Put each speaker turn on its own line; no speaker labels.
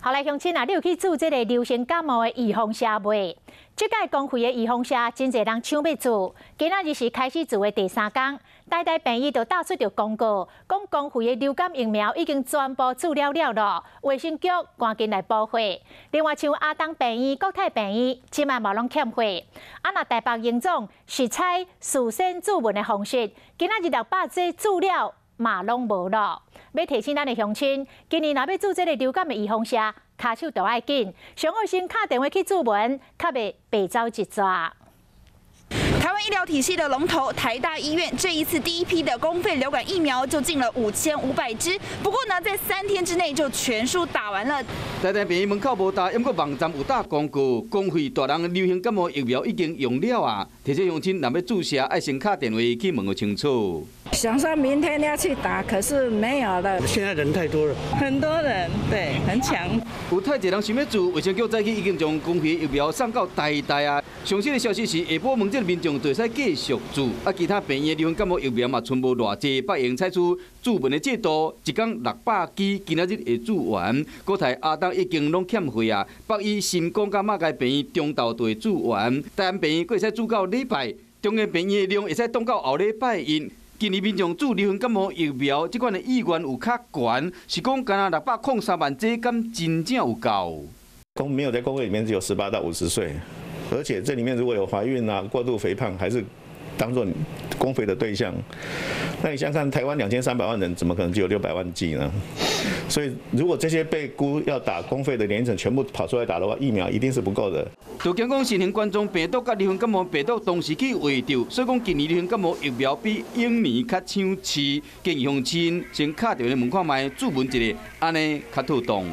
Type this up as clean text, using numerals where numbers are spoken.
后来乡亲啊，你有去注这个流行感冒的预防车未？这届公费的预防车真侪人抢要注，今仔日是开始注的第3天，台病院就打出着公告，讲公费的流感疫苗已经全部注了咯，卫生局赶紧来补货。另外像阿东病院、国泰病院，即卖嘛拢欠货。若台北荣总是采事先注文的方式，今仔日600剂注了。嘛拢无咯，要提醒咱的乡亲，今年若要注这个流感的预防车，骹手就要紧，上好先打电话去注文，较袂白走一抓。
台湾医疗体系的龙头台大医院，这一次第一批的公费流感疫苗就进了5500支，不过呢，在3天之内就全数打完了。
台大病院门口无打，不过网站有打广告，公费大人流行感冒疫苗已经用了啊！提醒乡亲，若要注射，爱先打电话去问个清楚。
想说明天要去打，可是没有了。
现在人太多了，
很多人，对，很抢。
有太侪人想要注，卫生局早起已经将公费疫苗送到台啊。详细的消息是下晡问这民众就使继续注，其他病院流行感冒疫苗嘛，全部偌济百用采取注文的制度，一天600支，今仔日会注完。国泰阿东已经拢欠货啊，北医新港甲马街病院中昼就会注完，台湾病院佫会使注到礼拜，中央病院的量会使当到后礼拜一。今年民众注流行感冒疫苗，这款的意愿有较悬，是讲干那603万剂，敢真正有够？
没有在公费里面只有18到50岁，而且这里面如果有怀孕啊、过度肥胖，还是当做公费的对象。那你想想看，台湾2300万人，怎么可能只有600万剂呢？所以，如果这些被估要打公费的年龄层全部跑出来打的话，疫苗一定是不够的。
就讲新型冠状病毒甲流行感冒病毒同时去围着，所以讲今年流行感冒疫苗比往年较抢市，建议乡亲先打电话门看卖注文一个，安尼较妥当。